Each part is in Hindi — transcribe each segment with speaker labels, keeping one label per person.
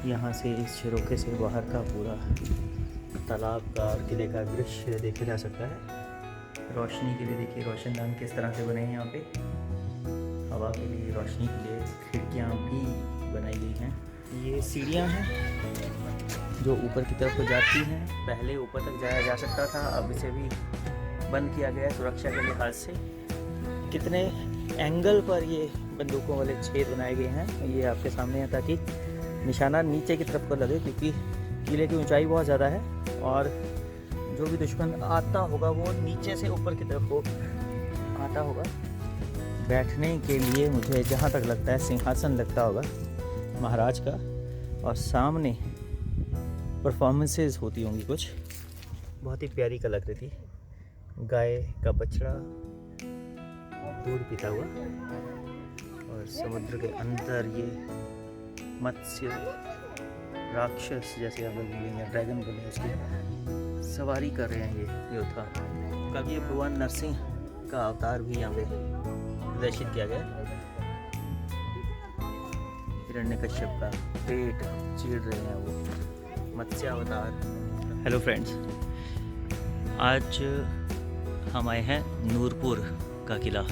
Speaker 1: यहाँ से इस झरोखे से बाहर का पूरा तालाब का और किले का दृश्य देखा जा सकता है। रोशनी के लिए देखिए रोशनदान किस तरह से बने हैं यहाँ पे, हवा के लिए, रोशनी के लिए खिड़कियाँ भी बनाई गई हैं। ये सीढ़ियाँ हैं जो ऊपर की तरफ को जाती हैं। पहले ऊपर तक जाया जा सकता था, अब इसे भी बंद किया गया है सुरक्षा के लिहाज से। कितने एंगल पर ये बंदूकों वाले छेद बनाए गए हैं ये आपके सामने है, ताकि निशाना नीचे की तरफ को लगे, क्योंकि किले की ऊंचाई बहुत ज़्यादा है और जो भी दुश्मन आता होगा वो नीचे से ऊपर की तरफ को आता होगा। बैठने के लिए मुझे जहाँ तक लगता है सिंहासन लगता होगा महाराज का, और सामने परफॉर्मेंसेस होती होंगी कुछ। बहुत ही प्यारी कलाकृति, गाय का बछड़ा दूध पीता हुआ, और समुद्र के अंदर ये मत्स्य राक्षस जैसे आप लोग बोलेंगे या ड्रैगन बोले उसकी सवारी कर रहे हैं ये योद्धा। कभी भगवान नरसिंह का अवतार भी यहाँ पे प्रदर्शित किया गया। हिरण्यकश्यप का पेट चीर रहे हैं वो मत्स्य अवतार। हेलो फ्रेंड्स, आज हम आए हैं नूरपुर का किला।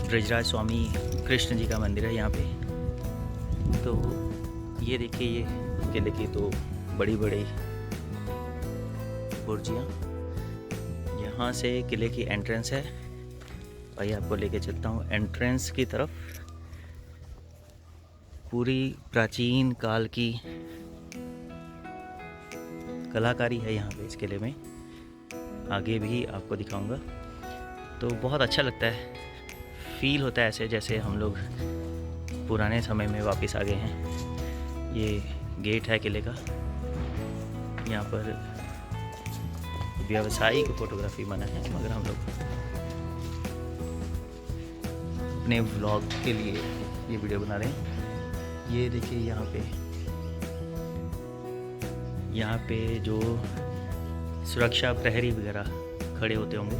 Speaker 1: ब्रजराज स्वामी कृष्ण जी का मंदिर है यहाँ पे। तो ये देखिए, ये किले की तो बड़ी बड़ी बुर्जियाँ। यहाँ से किले की एंट्रेंस है, और आपको लेके चलता हूँ एंट्रेंस की तरफ। पूरी प्राचीन काल की कलाकारी है यहाँ पे इस किले में, आगे भी आपको दिखाऊंगा। तो बहुत अच्छा लगता है, फील होता है ऐसे जैसे हम लोग पुराने समय में वापस आ गए हैं। ये गेट है किले का। यहाँ पर व्यावसायिक फोटोग्राफी मना है, मगर हम लोग अपने व्लॉग के लिए ये वीडियो बना रहे हैं। ये देखिए यहाँ पे जो सुरक्षा प्रहरी वगैरह खड़े होते होंगे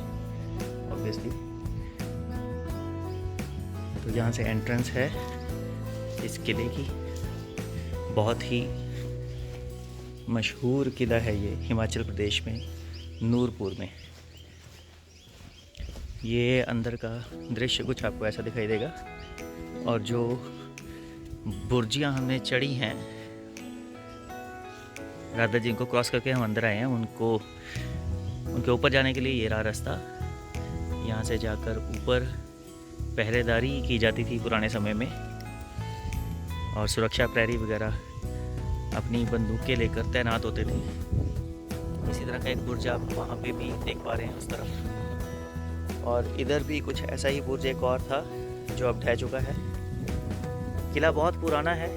Speaker 1: ऑब्वियसली। तो यहाँ से एंट्रेंस है इस किले की। बहुत ही मशहूर किला है ये हिमाचल प्रदेश में नूरपुर में। ये अंदर का दृश्य कुछ आपको ऐसा दिखाई देगा, और जो बुर्जियाँ हमने चढ़ी हैं, राधा जी को क्रॉस करके हम अंदर आए हैं, उनके ऊपर जाने के लिए ये रहा रास्ता। यहाँ से जाकर ऊपर पहरेदारी की जाती थी पुराने समय में, और सुरक्षा प्रहरी वगैरह अपनी बंदूकें लेकर तैनात होते थे। इसी तरह का एक बुर्ज आप वहाँ पे भी देख पा रहे हैं उस तरफ, और इधर भी कुछ ऐसा ही बुर्ज एक और था जो अब ढह चुका है। किला बहुत पुराना है,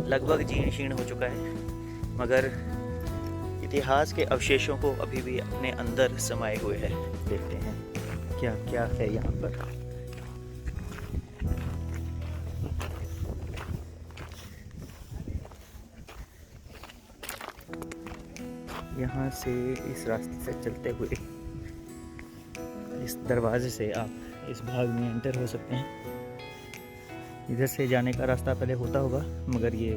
Speaker 1: लगभग जीर्ण शीर्ण हो चुका है, मगर इतिहास के अवशेषों को अभी भी अपने अंदर समाये हुए है। देखते हैं क्या क्या है यहाँ पर। यहाँ से इस रास्ते से चलते हुए इस दरवाजे से आप इस भाग में एंटर हो सकते हैं। इधर से जाने का रास्ता पहले होता होगा, मगर ये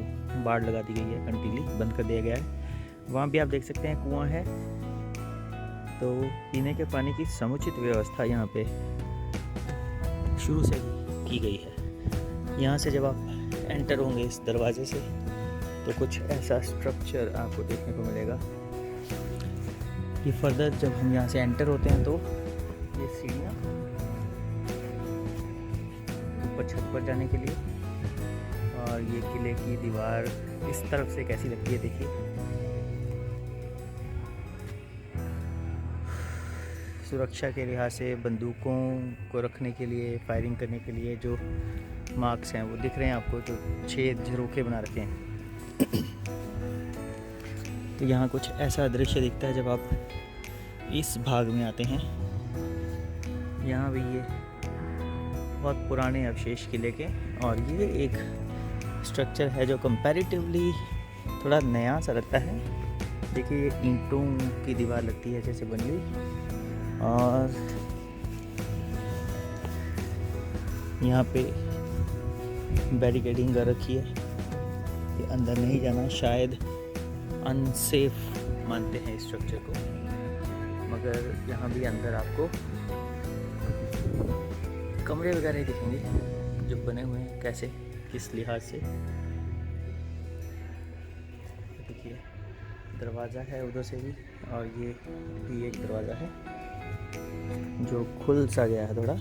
Speaker 1: बाड़ लगा दी गई है, कंटीली बंद कर दिया गया है। वहाँ भी आप देख सकते हैं कुआं है। तो पीने के पानी की समुचित व्यवस्था यहाँ पे शुरू से की गई है। यहाँ से जब आप एंटर होंगे इस दरवाजे से, तो कुछ ऐसा स्ट्रक्चर आपको देखने को मिलेगा कि फर्दर जब हम यहाँ से एंटर होते हैं तो ये सीढ़ियाँ ऊपर छत पर जाने के लिए, और ये किले की दीवार इस तरफ से कैसी लगती है देखिए। सुरक्षा के लिहाज से बंदूकों को रखने के लिए, फायरिंग करने के लिए जो मार्क्स हैं वो दिख रहे हैं आपको, जो छेद झरोखे बना रखे हैं। तो यहाँ कुछ ऐसा दृश्य दिखता है जब आप इस भाग में आते हैं। यहाँ भी ये बहुत पुराने अवशेष किले के, और ये एक स्ट्रक्चर है जो कंपैरेटिवली थोड़ा नया सा लगता है। देखिए ये ईंटों की दीवार लगती है जैसे बनी हुई, और यहाँ पे बैरिकेडिंग कर रखी है ये अंदर नहीं जाना, शायद अनसेफ मानते हैं इस स्ट्रक्चर को, मगर यहाँ भी अंदर आपको कमरे वगैरह दिखेंगे जो बने हुए हैं कैसे किस लिहाज से। देखिए दरवाज़ा है उधर से भी, और ये भी एक दरवाज़ा है जो खुल सा गया है थोड़ा।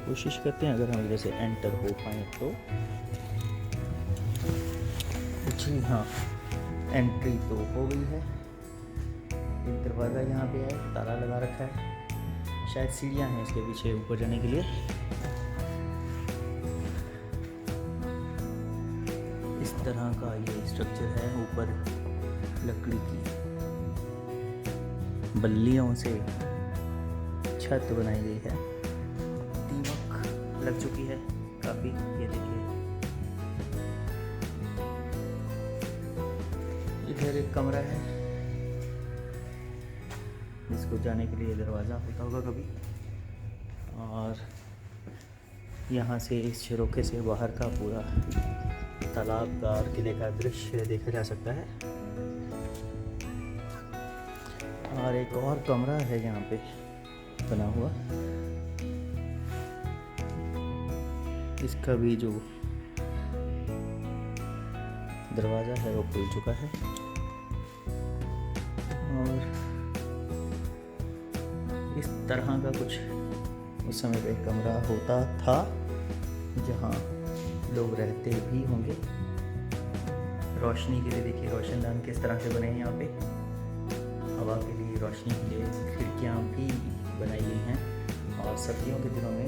Speaker 1: कोशिश करते हैं अगर हम इधर से एंटर हो पाए तो। जी हाँ, एंट्री तो हो गई है। एक दरवाज़ा यहाँ पे है, ताला लगा रखा है, शायद सीढ़ियाँ हैं इसके पीछे ऊपर जाने के लिए। इस तरह का ये स्ट्रक्चर है, ऊपर लकड़ी की बल्लियों से छत बनाई गई है, दीमक लग चुकी है काफ़ी। ये देखिए इधर एक कमरा है जिसको जाने के लिए दरवाज़ा होता होगा कभी, और यहाँ से इस झरोखे से बाहर का पूरा तालाब का और किले का दृश्य देखा जा सकता है। और एक और कमरा है यहाँ पे बना हुआ, इसका भी जो दरवाज़ा है वो खुल चुका है। और इस तरह का कुछ उस समय पे कमरा होता था जहाँ लोग रहते भी होंगे। रोशनी के लिए देखिए रोशनदान किस तरह से बने हैं यहाँ पे, हवा के लिए, रोशनी के लिए खिड़कियाँ भी बनाई गई हैं, और सर्दियों के दिनों में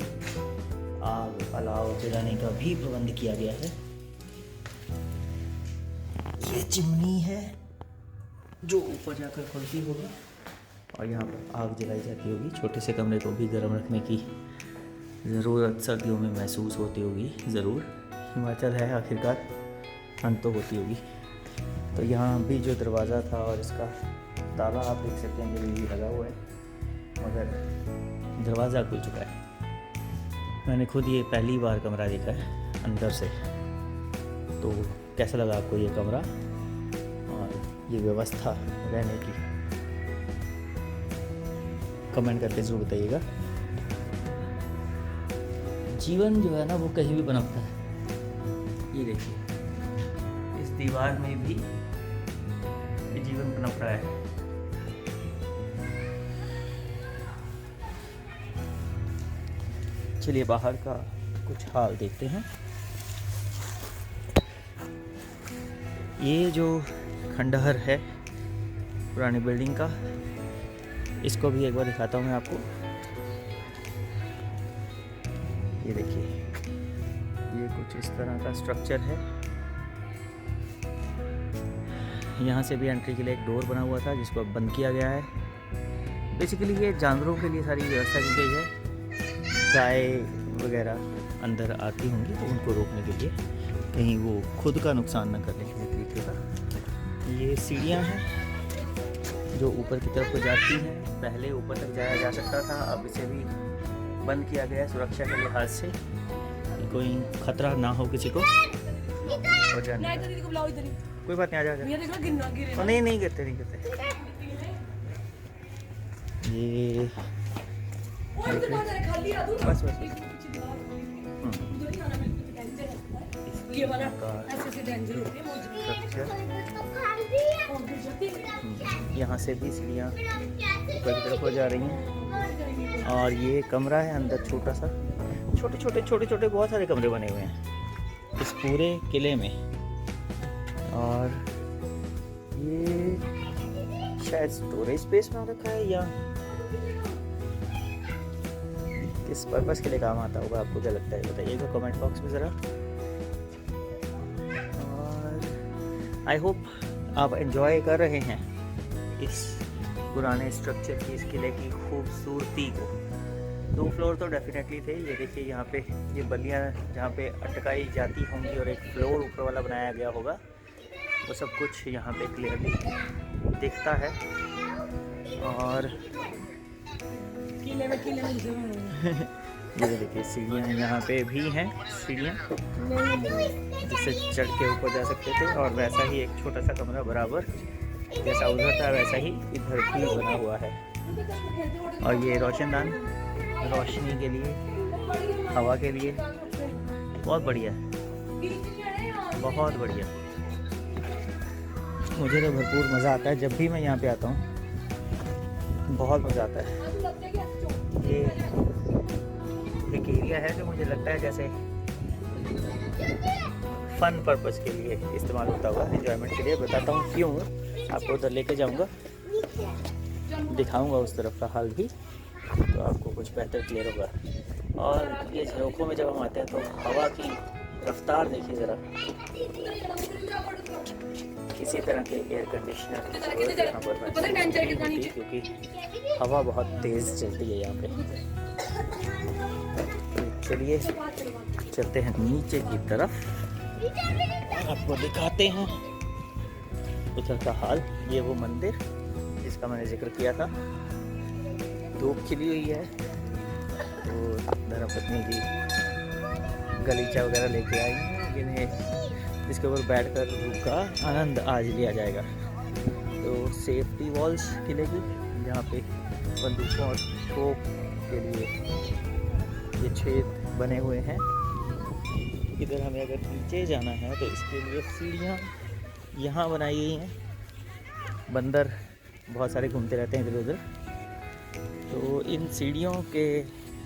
Speaker 1: आग अलाव जलाने का भी प्रबंध किया गया है। ये चिमनी है जो ऊपर जाकर खुलती होगी और यहाँ पर आग जलाई जाती होगी। छोटे से कमरे को भी गर्म रखने की ज़रूरत सर्दियों में महसूस होती होगी ज़रूर। हिमाचल है आखिरकार, ठंड तो होती होगी। तो यहाँ भी जो दरवाज़ा था और इसका ताला आप देख सकते हैं कि भी लगा हुआ है, मगर दरवाज़ा खुल चुका है। मैंने खुद ये पहली बार कमरा देखा है अंदर से। तो कैसा लगा आपको ये कमरा और ये व्यवस्था रहने की, कमेंट करके ज़रूर बताइएगा। जीवन जो है ना वो कहीं भी पनपता है। ये देखिए इस दीवार में भी ये जीवन पनप रहा है। चलिए बाहर का कुछ हाल देखते हैं। ये जो खंडहर है पुरानी बिल्डिंग का, इसको भी एक बार दिखाता हूँ मैं आपको। ये देखिए ये कुछ इस तरह का स्ट्रक्चर है। यहाँ से भी एंट्री के लिए एक डोर बना हुआ था जिसको अब बंद किया गया है। बेसिकली ये जानवरों के लिए सारी व्यवस्था की गई है। गाय वगैरह अंदर आती होंगी तो उनको रोकने के लिए, कहीं वो खुद का नुकसान न करने के तरीके का। ये सीढ़ियाँ हैं जो ऊपर की तरफ को जाती हैं। पहले ऊपर तक जाया जा सकता था, अब इसे भी बंद किया गया है सुरक्षा के लिहाज से, कोई खतरा ना हो किसी को। और जाने कोई बात नहीं, आ जा। नहीं नहीं गिरते नहीं गिरते। ये बस बस यहाँ से भी सीढ़ियाँ ऊपर की तरफ हो जा रही हैं। और ये कमरा है अंदर छोटा सा, छोटे छोटे बहुत सारे कमरे बने हुए हैं इस पूरे किले में। और ये शायद स्टोरेज स्पेस में रखा है या किस पर्पस के लिए काम आता होगा, आपको क्या लगता है बताइएगा कमेंट बॉक्स में ज़रा। और आई होप आप एंजॉय कर रहे हैं इस पुराने स्ट्रक्चर की, इस किले की खूबसूरती को। 2 फ्लोर तो डेफिनेटली थे। ये देखिए यहाँ पे ये बल्लियाँ जहाँ पे अटकाई जाती होंगी और एक फ्लोर ऊपर वाला बनाया गया होगा, वो सब कुछ यहाँ पे क्लियरली दिखता है। और ये देखिए सीढ़ियाँ यहाँ पे भी हैं, सीढ़ियाँ जिससे चढ़ के ऊपर जा सकते थे। और वैसा ही एक छोटा सा कमरा बराबर जैसा उधर था वैसा ही इधर भी बना हुआ है। और ये रोशनदान रोशनी के लिए, हवा के लिए बहुत बढ़िया है, बहुत बढ़िया। मुझे तो भरपूर मज़ा आता है जब भी मैं यहाँ पे आता हूँ, बहुत मज़ा आता है। ये एक एरिया है जो मुझे लगता है जैसे फन पर्पस के लिए इस्तेमाल होता हुआ, एंजॉयमेंट के लिए। बताता हूँ क्यों, आपको उधर लेके जाऊँगा, दिखाऊँगा उस तरफ का हाल भी, तो आपको कुछ बेहतर क्लियर होगा। और ये झरोखों में जब हम आते हैं तो हवा की रफ्तार देखिए ज़रा, किसी तरह के एयर कंडीशनर यहाँ पर नहीं होती क्योंकि हवा बहुत तेज़ चलती है यहाँ पे। तो चलिए चलते हैं नीचे की तरफ, आपको दिखाते हैं उधर का हाल। ये वो मंदिर जिसका मैंने जिक्र किया था, धूप खिली हुई है, तो धर्मपत्नी जी गलीचा वगैरह लेके आई हैं जिन्हें जिसके ऊपर बैठकर धूप का आनंद आज लिया जाएगा। तो सेफ्टी वॉल्स किले की, जहाँ पे बंदूकों और तोप के लिए ये छेद बने हुए हैं। इधर हमें अगर नीचे जाना है तो इसके लिए सीढ़ियाँ यहाँ बनाई गई हैं। बंदर बहुत सारे घूमते रहते हैं इधर उधर, तो इन सीढ़ियों के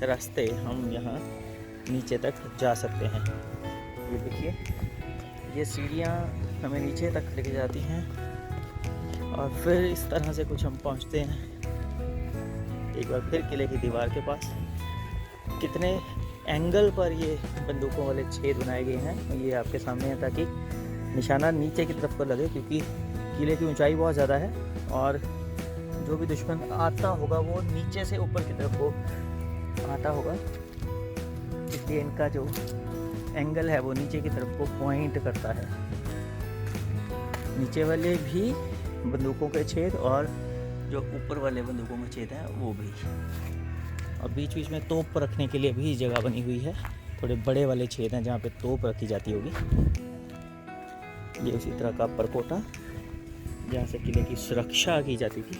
Speaker 1: रास्ते हम यहाँ नीचे तक जा सकते हैं। ये देखिए, ये सीढ़ियाँ हमें नीचे तक लेके जाती हैं और फिर इस तरह से कुछ हम पहुँचते हैं एक बार फिर किले की दीवार के पास। कितने एंगल पर ये बंदूकों वाले छेद बनाए गए हैं ये आपके सामने है, ताकि निशाना नीचे की तरफ को लगे, क्योंकि किले की ऊंचाई बहुत ज़्यादा है और जो भी दुश्मन आता होगा वो नीचे से ऊपर की तरफ को आता होगा, इसलिए इनका जो एंगल है वो नीचे की तरफ को पॉइंट करता है। नीचे वाले भी बंदूकों के छेद और जो ऊपर वाले बंदूकों के छेद हैं वो भी, और बीच बीच में तोप रखने के लिए भी जगह बनी हुई है। थोड़े बड़े वाले छेद हैं जहाँ पे तोप रखी जाती होगी। ये उसी तरह का परकोटा जहाँ से किले की सुरक्षा की जाती थी।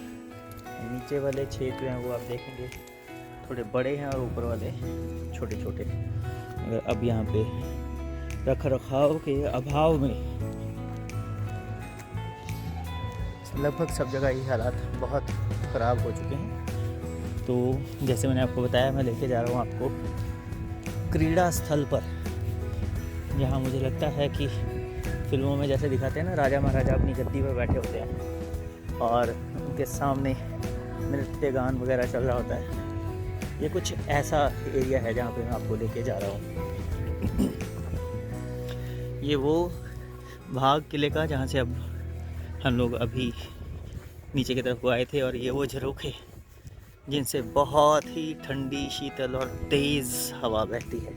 Speaker 1: नीचे वाले छेद जो हैं वो आप देखेंगे थोड़े बड़े हैं और ऊपर वाले छोटे छोटे। अगर अब यहाँ पे रख रखाव के अभाव में लगभग सब जगह ये हालात बहुत ख़राब हो चुके हैं। तो जैसे मैंने आपको बताया, मैं लेके जा रहा हूँ आपको क्रीड़ा स्थल पर, जहाँ मुझे लगता है कि फिल्मों में जैसे दिखाते हैं ना, राजा महाराजा अपनी गद्दी पर बैठे होते हैं और उनके सामने नृत्य गान वगैरह चल रहा होता है। ये कुछ ऐसा एरिया है जहाँ पे मैं आपको लेके जा रहा हूँ। ये वो भाग किले का जहाँ से अब हम लोग अभी नीचे की तरफ को आए थे, और ये वो झरोखे जिनसे बहुत ही ठंडी, शीतल और तेज़ हवा बहती है।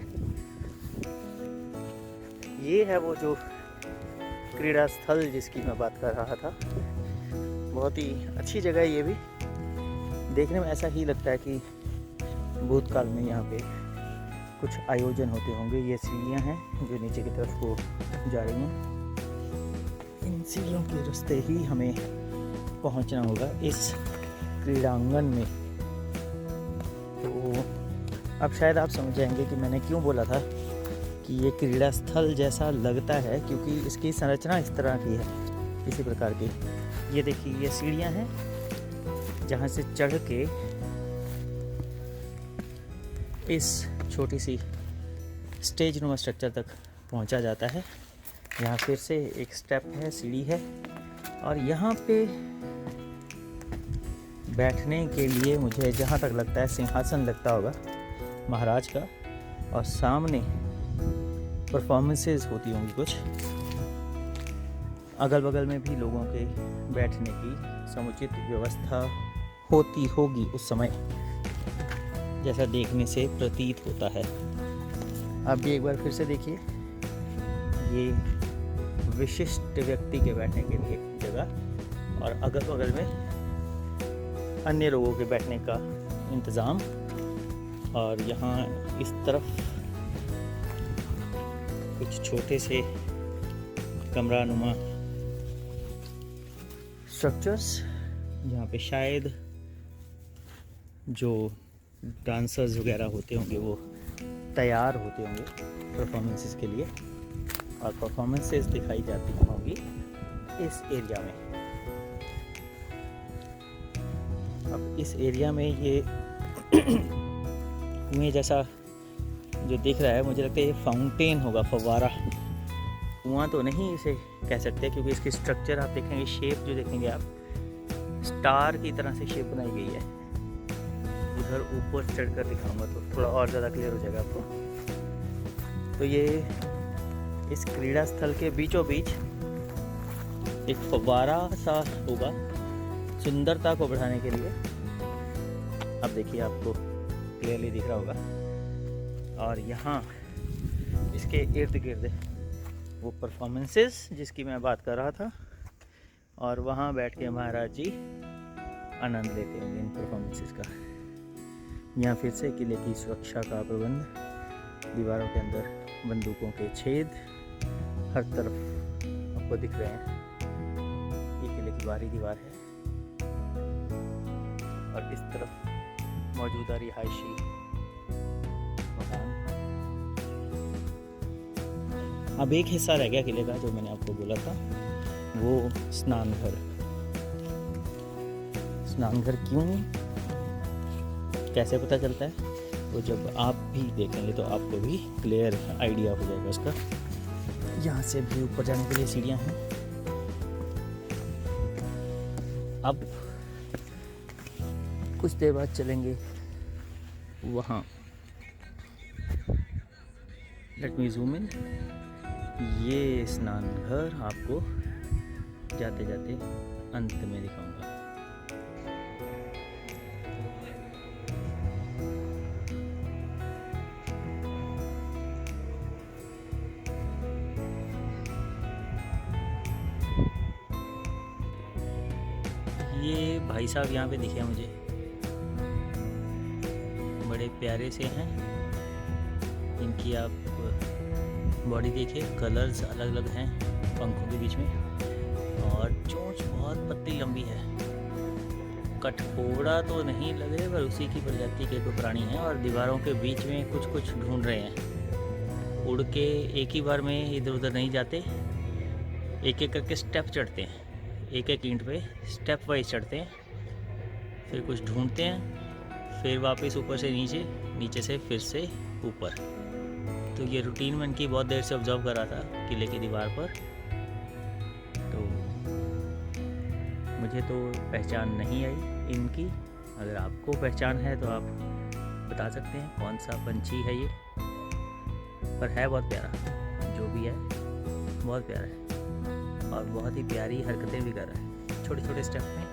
Speaker 1: ये है वो जो क्रीड़ा स्थल जिसकी मैं बात कर रहा था। बहुत ही अच्छी जगह है ये भी, देखने में ऐसा ही लगता है कि भूतकाल में यहाँ पे कुछ आयोजन होते होंगे। ये सीढ़ियाँ हैं जो नीचे की तरफ को जा रही हैं। इन सीढ़ियों के रास्ते ही हमें पहुँचना होगा इस क्रीड़ांगन में। तो अब शायद आप समझ जाएंगे कि मैंने क्यों बोला था कि ये क्रीड़ा स्थल जैसा लगता है, क्योंकि इसकी संरचना इस तरह की है, इसी प्रकार की। ये देखिए, ये सीढ़ियाँ हैं जहाँ से चढ़ के इस छोटी सी स्टेज नुमा स्ट्रक्चर तक पहुँचा जाता है। यहाँ फिर से एक स्टेप है, सीढ़ी है, और यहाँ पे बैठने के लिए मुझे जहाँ तक लगता है सिंहासन लगता होगा महाराज का, और सामने परफॉर्मेंसेस होती होंगी कुछ। अगल बगल में भी लोगों के बैठने की समुचित व्यवस्था होती होगी उस समय, जैसा देखने से प्रतीत होता है। आप भी एक बार फिर से देखिए, ये विशिष्ट व्यक्ति के बैठने के लिए जगह, और अगल बगल में अन्य लोगों के बैठने का इंतज़ाम। और यहाँ इस तरफ कुछ छोटे से कमरा नुमा स्ट्रक्चर्स, जहाँ पे शायद जो डांसर्स वगैरह होते होंगे वो तैयार होते होंगे परफॉर्मेंसेस के लिए, और परफॉर्मेंसेस दिखाई जाती होंगी इस एरिया में। अब इस एरिया में ये कुएं जैसा जो दिख रहा है, मुझे लगता है ये फाउंटेन होगा, फव्वारा। कुआं तो नहीं इसे कह सकते, क्योंकि इसकी स्ट्रक्चर आप देखेंगे, शेप जो देखेंगे आप, स्टार की तरह से शेप बनाई गई है। उधर ऊपर चढ़कर दिखाऊंगा तो थोड़ा और ज़्यादा क्लियर हो जाएगा आपको। तो ये इस क्रीड़ा स्थल के बीचों बीच एक फव्वारा सा होगा, सुंदरता को बढ़ाने के लिए। अब देखिए, आपको क्लियरली दिख रहा होगा। और यहाँ इसके इर्द गिर्द वो परफॉर्मेंसेस जिसकी मैं बात कर रहा था, और वहाँ बैठ के महाराज जी आनंद लेते होंगे इन परफॉर्मेंसेस का। यहाँ फिर से किले की सुरक्षा का प्रबंध, दीवारों के अंदर बंदूकों के छेद हर तरफ आपको दिख रहे हैं। ये किले की बाहरी दीवार है, और इस तरफ मौजूदा रिहायशी मकान। अब एक हिस्सा रह गया किले का जो मैंने आपको बोला था, वो स्नान घर। स्नान घर क्यों, कैसे पता चलता है, तो जब आप भी देखेंगे तो आपको भी क्लियर आइडिया हो जाएगा उसका। यहाँ से भी ऊपर जाने के लिए सीढ़ियाँ हैं। अब कुछ देर बाद चलेंगे वहाँ। Let me zoom in. ये स्नान घर आपको जाते जाते अंत में दिखाऊंगा। ये भाई साहब यहाँ पे दिखे मुझे, बड़े प्यारे से हैं। इनकी आप बॉडी देखिए, कलर्स अलग अलग हैं पंखों के बीच में, और चोंच बहुत पतली लंबी है। कठफोड़ा तो नहीं लग रहे, पर उसी की प्रजाति के कोई प्राणी हैं, और दीवारों के बीच में कुछ कुछ ढूंढ रहे हैं। उड़ के एक ही बार में इधर उधर नहीं जाते, एक एक करके स्टेप चढ़ते हैं, एक एक ईंट पे स्टेप वाइज चढ़ते हैं, फिर कुछ ढूंढते हैं, फिर वापस ऊपर से नीचे, नीचे से फिर से ऊपर। तो ये रूटीन मैं इनकी बहुत देर से ऑब्जर्व कर रहा था किले की दीवार पर। तो मुझे तो पहचान नहीं आई इनकी। अगर आपको पहचान है तो आप बता सकते हैं कौन सा पंछी है ये, पर है बहुत प्यारा, जो भी है बहुत प्यारा है, और बहुत ही प्यारी हरकतें भी कर रहा है। छोटे छोटे स्टेप में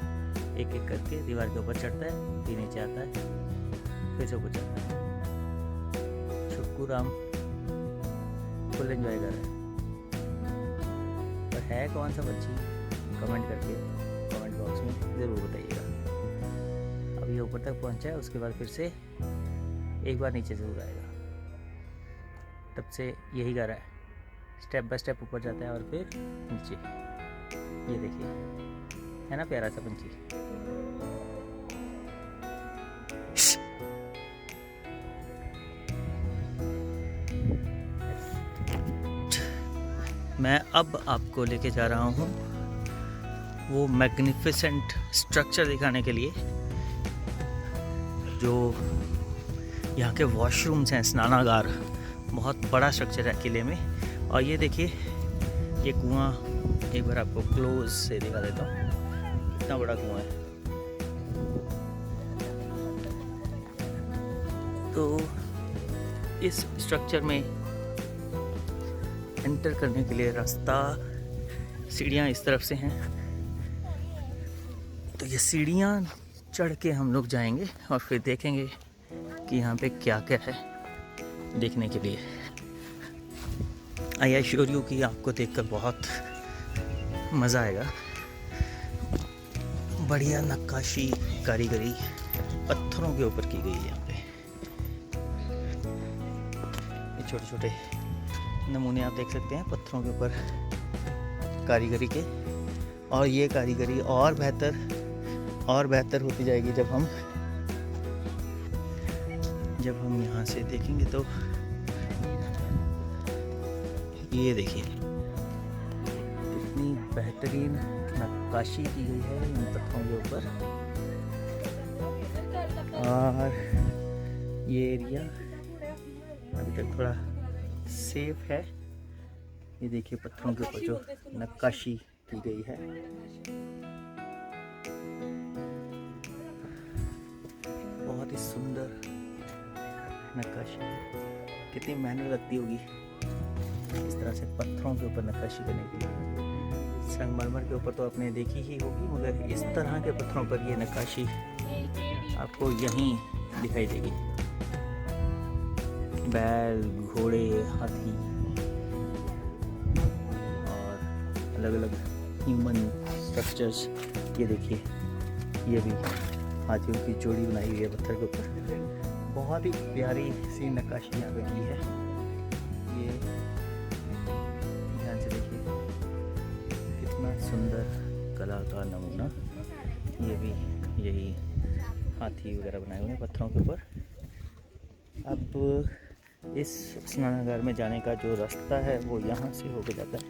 Speaker 1: एक एक करके दीवार के ऊपर चढ़ता है, फिर नीचे आता है, फिर से ऊपर चढ़ता है। शुक्र राम फुल एंजॉय कर रहा है। पर है कौन सा पक्षी, कमेंट करके कमेंट बॉक्स में ज़रूर बताइएगा। अब ये ऊपर तक पहुंचा है, उसके बाद फिर से एक बार नीचे ज़रूर आएगा। तब से यही कर रहा है, स्टेप बाय स्टेप ऊपर जाता है और फिर नीचे। ये देखिए, है ना प्यारा सा पंछी। मैं अब आपको लेके जा रहा हूँ वो मैग्निफिसेंट स्ट्रक्चर दिखाने के लिए, जो यहाँ के वॉशरूम्स हैं, स्नानागार। बहुत बड़ा स्ट्रक्चर है किले में। और ये देखिए, ये कुआं एक बार आपको क्लोज से दिखा देता हूँ, कितना बड़ा कुआं है। तो इस स्ट्रक्चर में एंटर करने के लिए रास्ता, सीढ़ियाँ इस तरफ से हैं। तो ये सीढ़ियाँ चढ़ के हम लोग जाएंगे और फिर देखेंगे कि यहाँ पे क्या क्या है देखने के लिए। आई एश्योर यू कि आपको देखकर बहुत मज़ा आएगा। बढ़िया नक्काशी कारीगरी पत्थरों के ऊपर की गई है यहाँ पे। छोटे छोटे नमूने आप देख सकते हैं पत्थरों के ऊपर कारीगरी के। और ये कारीगरी और बेहतर होती जाएगी जब हम यहाँ से देखेंगे। तो ये देखिए कितनी बेहतरीन नक्काशी की गई है इन पत्थरों के ऊपर। और ये एरिया अभी तक थोड़ा सेफ है। ये देखिए पत्थरों के ऊपर जो नक्काशी की गई है, बहुत ही सुंदर नक्काशी है। कितनी मेहनत लगती होगी इस तरह से पत्थरों के ऊपर नक्काशी करने के लिए। संगमरमर के ऊपर तो आपने देखी ही होगी, मगर इस तरह के पत्थरों पर ये नक्काशी आपको यहीं दिखाई देगी। बैल, घोड़े, हाथी और अलग अलग ह्यूमन स्ट्रक्चर्स। ये देखिए ये भी हाथियों की जोड़ी बनाई हुई है पत्थर के ऊपर। बहुत ही प्यारी सी नक्काशी यहाँ पे की है। ये ध्यान से देखिए कितना सुंदर कला का नमूना। ये भी यही हाथी वगैरह बनाए हुए हैं पत्थरों के ऊपर। अब इस स्नानागार में जाने का जो रास्ता है वो यहाँ से होकर जाता है।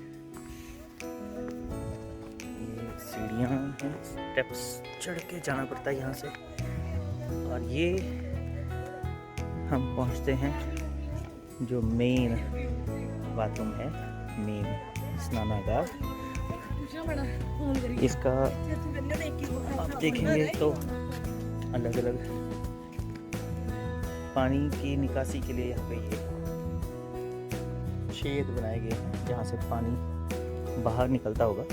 Speaker 1: ये सीढ़ियाँ हैं, स्टेप्स चढ़ के जाना पड़ता है यहाँ से। और ये हम पहुँचते हैं जो मेन बाथरूम है, मेन स्नानागार। इसका आप देखेंगे तो अलग अलग पानी की निकासी के लिए यहाँ पे ये छेद बनाए गए हैं जहाँ से पानी बाहर निकलता होगा।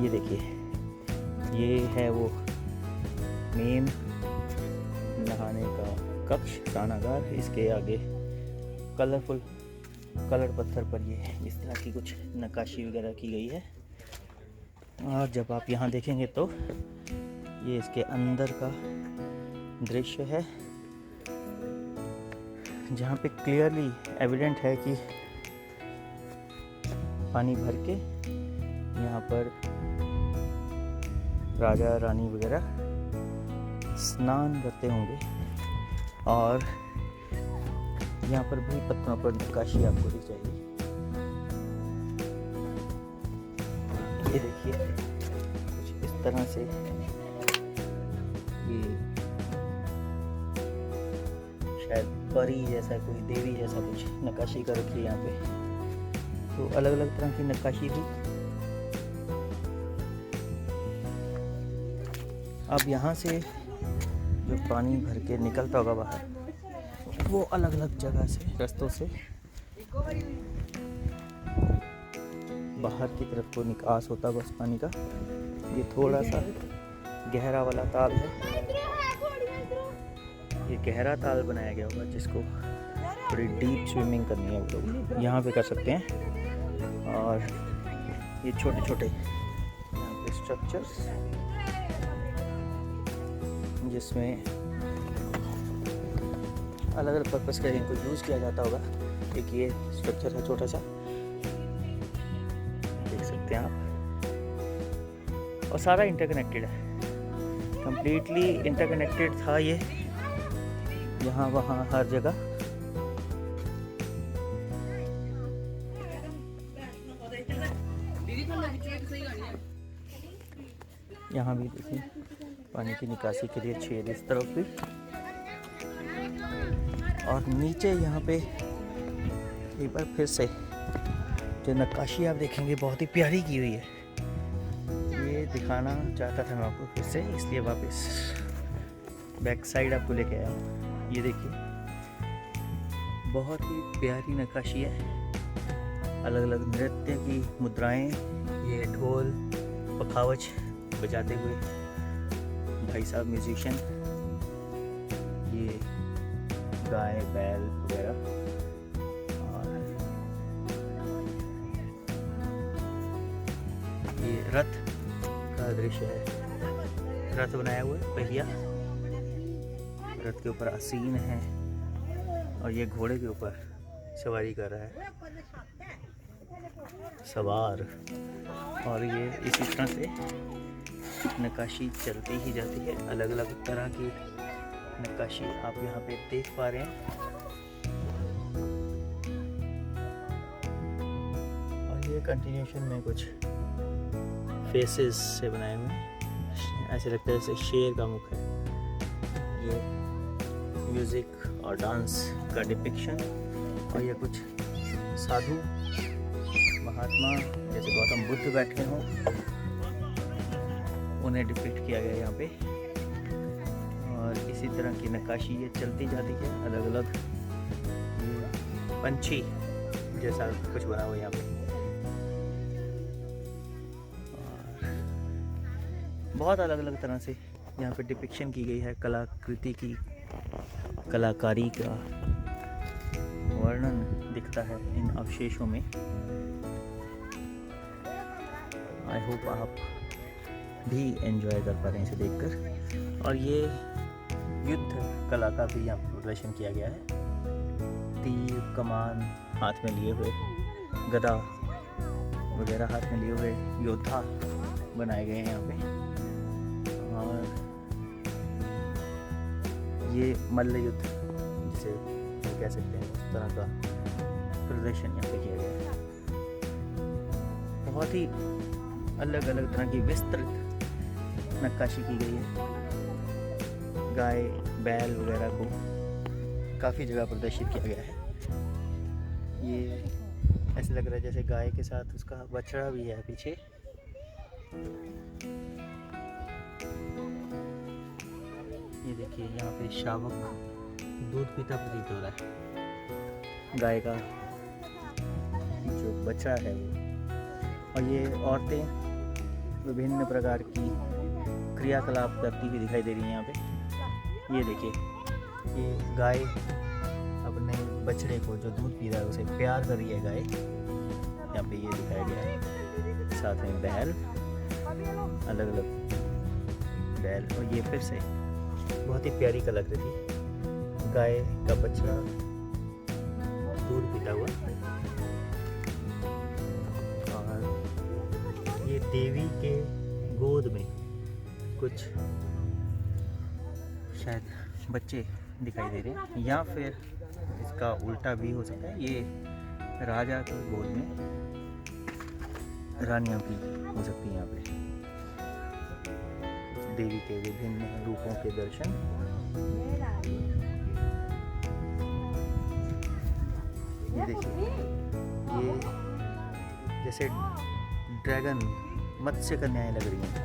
Speaker 1: ये देखिए ये है वो मेन नहाने का कक्ष, स्नानागार। इसके आगे कलर पत्थर पर ये इस तरह की कुछ नक्काशी वगैरह की गई है। और जब आप यहाँ देखेंगे तो ये इसके अंदर का दृश्य है, जहाँ पे क्लियरली एविडेंट है कि पानी भर के यहाँ पर राजा रानी वगैरह स्नान करते होंगे। और यहाँ पर भी पत्थरों पर नक्काशी आपको दिख जाएगी। ये देखिए कुछ इस तरह से ये शायद परी जैसा, कोई देवी जैसा कुछ नक्काशी कर रखी है यहाँ पे। तो अलग अलग तरह की नक्काशी थी। अब यहाँ से जो पानी भर के निकलता होगा बाहर, वो अलग अलग जगह से, रास्तों से बाहर की तरफ को निकास होता है बस पानी का। ये थोड़ा सा गहरा वाला ताल है, ये गहरा ताल बनाया गया होगा जिसको थोड़ी डीप स्विमिंग करनी है वो लोग यहाँ पे कर सकते हैं। और ये छोटे छोटे यहाँ पे स्ट्रक्चर्स जिसमें अलग अलग पर्पस के इनको यूज़ किया जाता होगा। एक ये स्ट्रक्चर है छोटा सा, देख सकते हैं आप। और सारा इंटरकनेक्टेड है, कंप्लीटली इंटरकनेक्टेड था ये, यहाँ वहाँ हर जगह। यहाँ भी देखिए पानी की निकासी के लिए छेद इस तरफ भी। और नीचे यहाँ पे एक बार फिर से जो नक्काशी आप देखेंगे बहुत ही प्यारी की हुई है। ये दिखाना चाहता था मैं आपको फिर से, इसलिए वापस बैक साइड आपको लेके आया हूँ। ये देखिए बहुत ही प्यारी नक्काशी है, अलग अलग नृत्य की मुद्राएं। ये ढोल पखावज बजाते हुए भाई साहब म्यूजिशियन, ये गाय बैल वगैरह। और ये रथ का दृश्य है, रथ बनाया हुआ है, पहिया रथ के ऊपर आसीन है। और ये घोड़े के ऊपर सवारी कर रहा है सवार। और ये इसी तरह से नक्काशी चलती ही जाती है। अलग अलग तरह की नक्काशी आप यहाँ पे देख पा रहे हैं। और ये कंटिन्यूशन में कुछ फेसेस से बनाए हुए हैं, ऐसे लगता है जैसे शेर का मुख है। ये म्यूज़िक और डांस का डिपिक्शन। और ये कुछ साधु महात्मा जैसे गौतम बुद्ध बैठे हों, उन्हें डिपिक्ट किया गया यहाँ पे। और इसी तरह की नक्काशी ये चलती जाती है। अलग अलग ये पंछी जैसा कुछ बना हुआ यहाँ पे। और बहुत अलग अलग तरह से यहाँ पे डिपिक्शन की गई है। कलाकृति की कलाकारी का वर्णन दिखता है इन अवशेषों में। आई होप आप भी एंजॉय कर पा रहे हैं इसे देखकर। और ये युद्ध कला का भी यहाँ प्रदर्शन किया गया है। तीर कमान हाथ में लिए हुए, गदा वगैरह हाथ में लिए हुए योद्धा बनाए गए हैं यहाँ पे। और ये मल्ल युद्ध जिसे कह सकते हैं, उस तरह का प्रदर्शन यहाँ पे किया गया है। बहुत ही अलग अलग तरह की विस्तृत नक्काशी की गई है। गाय बैल वगैरह को काफ़ी जगह प्रदर्शित किया गया है। ये ऐसे लग रहा है जैसे गाय के साथ उसका बछड़ा भी है पीछे। ये देखिए यहाँ पे शावक दूध पीता प्रतीत हो रहा है, गाय का जो बछड़ा है वो। और ये औरतें विभिन्न प्रकार की क्रियाकलाप करती हुई दिखाई दे रही हैं यहाँ पे। ये देखिए, ये गाय अपने बछड़े को जो दूध पी रहा है उसे प्यार कर रही है गाय, यहाँ पे ये दिखाया गया है। साथ में बैल, अलग अलग बैल। और ये फिर से बहुत ही प्यारी कलाकृति, गाय का बछड़ा दूध पीता हुआ। और ये देवी के गोद में कुछ शायद बच्चे दिखाई दे रहे हैं, या फिर इसका उल्टा भी हो सकता है। ये राजा के गोद में रानियां भी हो सकती हैं यहाँ पे। देवी के विभिन्न रूपों के दर्शन। ये देखिए, ये जैसे ड्रैगन मत्स्य कन्याएं लग रही हैं।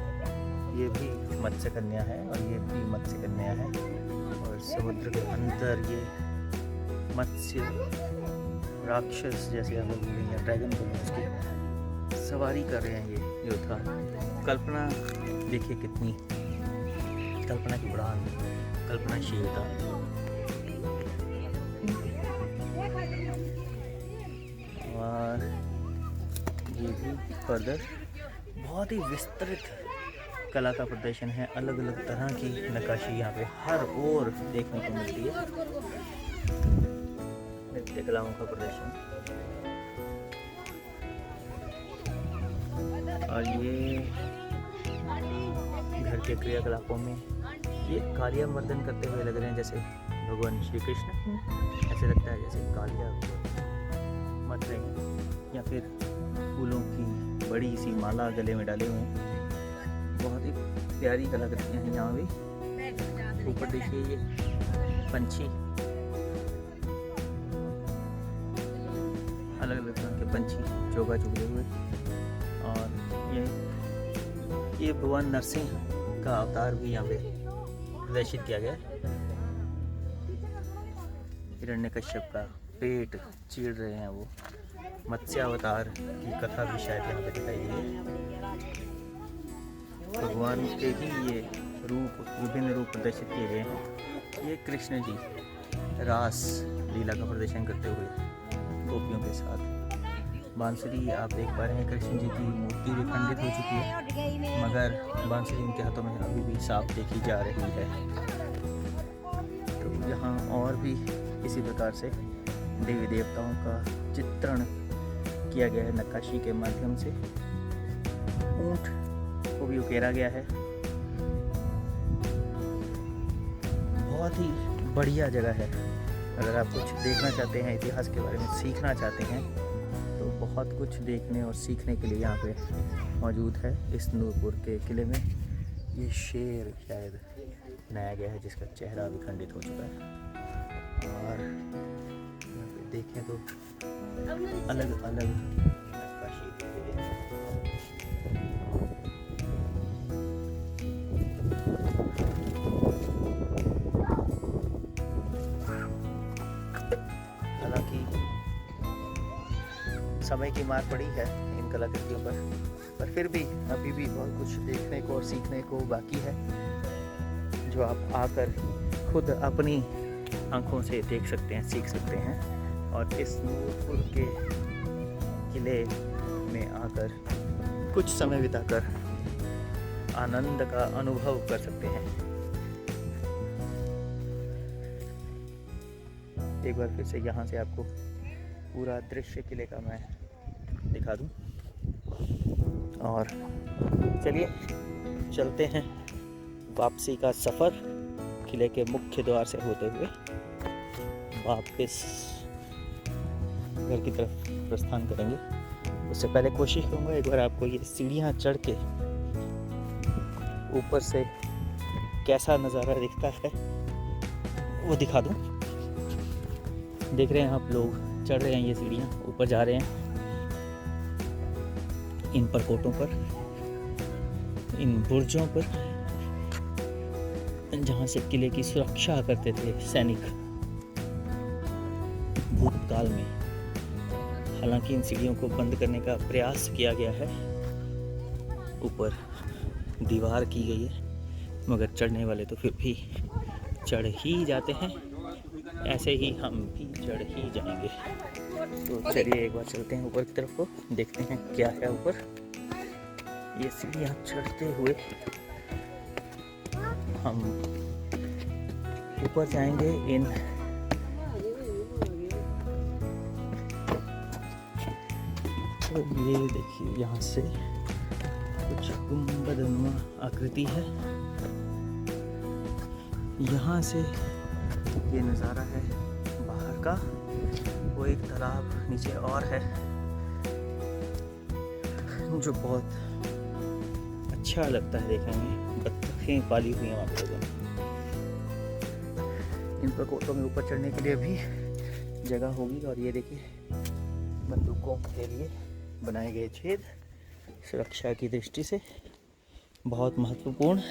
Speaker 1: ये भी मत्स्य कन्या है और ये भी मत्स्य कन्या है। और समुद्र के अंदर ये मत्स्य राक्षस जैसे हम लोग या ड्रैगन को उसकी सवारी कर रहे हैं ये योद्धा। कल्पना देखिए कितनी, कल्पना की उड़ान, कल्पनाशीलता। और ये भी फर्दर बहुत ही विस्तृत कला का प्रदर्शन है। अलग अलग तरह की नक्काशी यहाँ पे हर ओर देखने को मिलती है। नृत्य कलाओं का प्रदर्शन। और ये घर के क्रियाकलापों में ये कालिया मर्दन करते हुए लग रहे हैं, जैसे भगवान श्री कृष्ण। ऐसे लगता है जैसे कालिया मर रहे हैं, या फिर फूलों की बड़ी सी माला गले में डाले हुए हैं। बहुत ही प्यारी कलाकृतियाँ हैं यहाँ भी। ऊपर देखिए ये पंछी, अलग अलग तरह के पंछी चोगा चुगे हुए। और ये भगवान नरसिंह का अवतार भी यहाँ पे प्रदर्शित किया गया है। हिरण्यकश्यप का पेट चीर रहे हैं वो। मत्स्यावतार की कथा भी शायद यहाँ पे दिखाई गई है। भगवान के ही ये रूप, विभिन्न रूप प्रदर्शित किए गए हैं। ये कृष्ण जी रास लीला का प्रदर्शन करते हुए गोपियों के साथ। बांसुरी आप देख पा रहे हैं, कृष्ण जी की मूर्ति भी खंडित हो चुकी है, मगर बांसुरी उनके हाथों में अभी भी साफ देखी जा रही है। तो यहाँ और भी इसी प्रकार से देवी देवताओं का चित्रण किया गया है नक्काशी के माध्यम से। ऊंट को भी उकेरा गया है। बहुत ही बढ़िया जगह है। अगर आप कुछ देखना चाहते हैं, इतिहास के बारे में सीखना चाहते हैं, तो बहुत कुछ देखने और सीखने के लिए यहाँ पे मौजूद है इस नूरपुर के किले में। ये शेर शायद बनाया गया है जिसका चेहरा विखंडित हो चुका है। और यहाँ पे देखें तो अलग अलग नक्काशी की गई है। हालांकि समय की मार पड़ी है इन कलाकृतियों पर फिर भी अभी भी बहुत कुछ देखने को और सीखने को बाकी है, जो आप आकर खुद अपनी आंखों से देख सकते हैं, सीख सकते हैं। और इस नूरपुर के किले में आकर कुछ समय बिताकर आनंद का अनुभव कर सकते हैं। एक बार फिर से यहाँ से आपको पूरा दृश्य किले का मैं दिखा दूँ। और चलिए चलते हैं वापसी का सफ़र किले के मुख्य द्वार से होते हुए वापस घर की तरफ प्रस्थान करेंगे। उससे पहले कोशिश करूँगा एक बार आपको ये सीढ़ियाँ चढ़ के ऊपर से कैसा नज़ारा दिखता है वो दिखा दूँ। देख रहे हैं आप, लोग चढ़ रहे हैं ये सीढ़ियाँ, ऊपर जा रहे हैं इन परकोटों पर, इन बुर्जों पर, जहाँ से किले की सुरक्षा करते थे सैनिक भूतकाल में। हालांकि इन सीढ़ियों को बंद करने का प्रयास किया गया है, ऊपर दीवार की गई है, मगर चढ़ने वाले तो फिर भी चढ़ ही जाते हैं। ऐसे ही हम भी चढ़ ही जाएंगे। तो चलिए एक बार चलते हैं ऊपर की तरफ को, देखते हैं क्या है ऊपर। ये सीढ़ियाँ चढ़ते हुए हम ऊपर जाएंगे। इन तो ये देखिए यहाँ से कुछ गुंबदनुमा आकृति है। यहाँ से ये नज़ारा है बाहर का। वो एक तालाब नीचे और है जो बहुत अच्छा लगता है देखने में। बत्तखें पाली हुई हैं वहाँ पर। इन प्रकोटों में ऊपर चढ़ने के लिए भी जगह होगी। और ये देखिए बंदूकों के लिए बनाए गए छेद, सुरक्षा की दृष्टि से बहुत महत्वपूर्ण।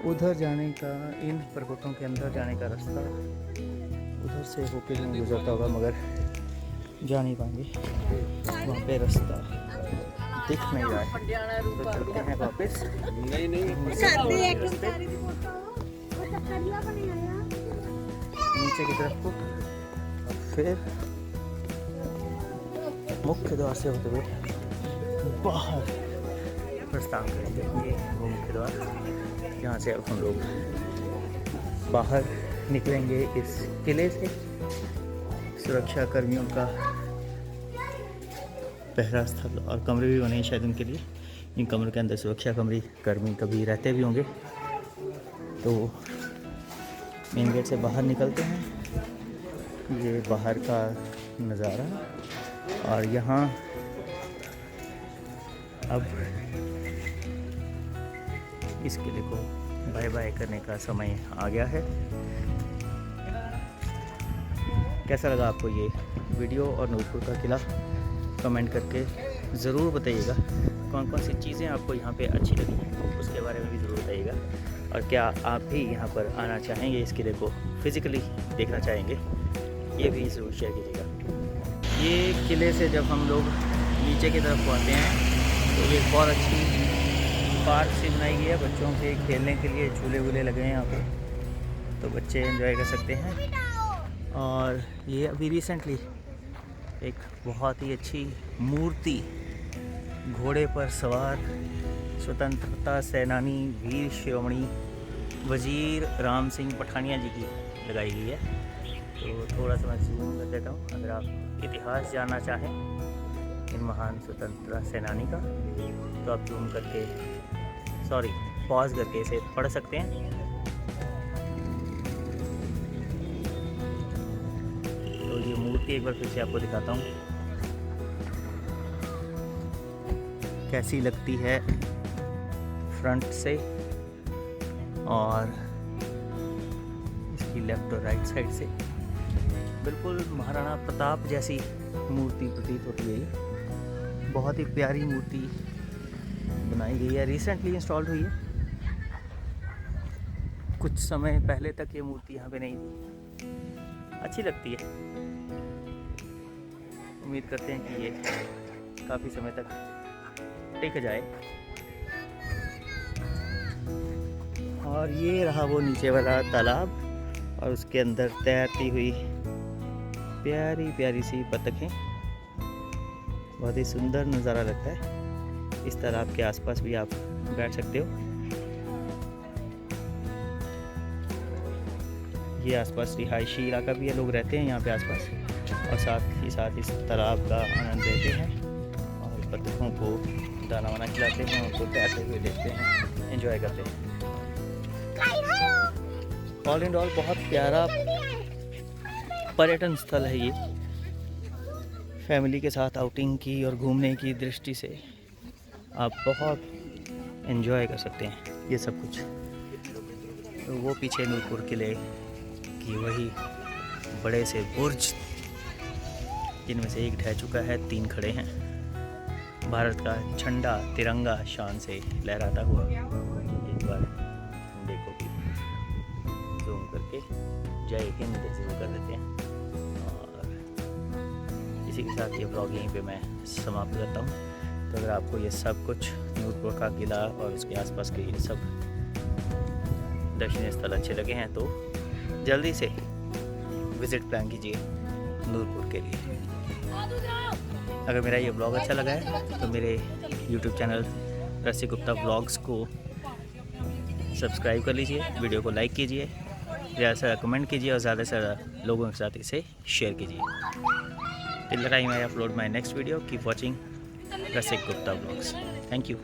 Speaker 1: उधर जाने का, इन परकोटों के अंदर जाने का रास्ता उधर से होके नहीं गुजरता होगा, मगर जा नहीं पाएंगे, वहाँ पे रास्ता दिख नहीं रहा है। तो चलते हैं वापस। नीचे की तरफ को, फिर मुख्य द्वार से होते हुए बाहर प्रस्थान करेंगे। ये वो मुख्य द्वार यहाँ से अब हम लोग बाहर निकलेंगे इस किले से। सुरक्षा कर्मियों का पहरा स्थल और कमरे भी बने हैं शायद उनके लिए। इन कमरों के अंदर सुरक्षा कर्मी कभी रहते भी होंगे। तो मेन गेट से बाहर निकलते हैं। ये बाहर का नज़ारा। और यहाँ अब इस किले को बाय बाय करने का समय आ गया है। कैसा लगा आपको ये वीडियो और नूरपुर का किला? कमेंट करके ज़रूर बताइएगा। कौन कौन सी चीज़ें आपको यहाँ पे अच्छी लगी उसके बारे में भी ज़रूर बताइएगा। और क्या आप भी यहाँ पर आना चाहेंगे, इस किले को फिज़िकली देखना चाहेंगे, ये भी ज़रूर शेयर कीजिएगा। ये किले से जब हम लोग नीचे की तरफ आते हैं तो ये बहुत अच्छी पार्क सी बनाई गई है बच्चों के खेलने के लिए। झूले वूले लगे हैं यहाँ पे, तो बच्चे एंजॉय कर सकते हैं। और ये अभी रिसेंटली एक बहुत ही अच्छी मूर्ति, घोड़े पर सवार स्वतंत्रता सेनानी वीर शिरोमणि वजीर राम सिंह पठानिया जी की लगाई गई है। तो थोड़ा सा मैं जूम कर देता हूँ। अगर आप इतिहास जानना चाहें इन महान स्वतंत्रता सेनानी का तो आप जूम करके पॉज करके इसे पढ़ सकते हैं। तो ये मूर्ति एक बार फिर से आपको दिखाता हूँ कैसी लगती है फ्रंट से, और इसकी लेफ्ट और राइट साइड से बिल्कुल महाराणा प्रताप जैसी मूर्ति प्रतीत होती है। बहुत ही प्यारी मूर्ति बनाई गई है, रिसेंटली इंस्टॉल्ड हुई है। कुछ समय पहले तक ये मूर्ति यहाँ पे नहीं थी। अच्छी लगती है। उम्मीद करते हैं कि ये काफ़ी समय तक टिक जाए। और ये रहा वो नीचे वाला तालाब, और उसके अंदर तैरती हुई प्यारी प्यारी सी बतखें। बहुत ही सुंदर नज़ारा लगता है। इस तालाब के आसपास भी आप बैठ सकते हो। ये आसपास रिहायशी इलाका भी है, लोग रहते हैं यहाँ पे आसपास, और साथ ही साथ इस तालाब का आनंद लेते हैं और बतखों को दाना वाना खिलाते हैं, उनको तैरते हुए देखते हैं, एंजॉय करते हैं। ऑल इन ऑल बहुत प्यारा पर्यटन स्थल है ये। फैमिली के साथ आउटिंग की और घूमने की दृष्टि से आप बहुत एंजॉय कर सकते हैं ये सब कुछ। तो वो पीछे नूरपुर किले की वही बड़े से बुर्ज, जिनमें से एक ढह चुका है, 3 खड़े हैं। भारत का झंडा तिरंगा शान से लहराता हुआ एक बार देखो कि जूम करके जय हिंद जरूर कर देते हैं। और इसी के साथ ये ब्लॉग यहीं पे मैं समाप्त करता हूँ। तो अगर आपको ये सब कुछ नूरपुर का किला और उसके आसपास के ये सब दर्शनीय स्थल अच्छे लगे हैं तो जल्दी से विज़िट प्लान कीजिए नूरपुर के लिए। अगर मेरा ये ब्लॉग अच्छा लगा है तो मेरे YouTube चैनल रसिक गुप्ता व्लॉग्स को सब्सक्राइब कर लीजिए, वीडियो को लाइक कीजिए, ज़्यादा से ज़्यादा कमेंट कीजिए और ज़्यादा से ज़्यादा लोगों के साथ इसे शेयर कीजिए। Till the time I upload my next video, keep watching Rasik Gupta vlogs. Thank you.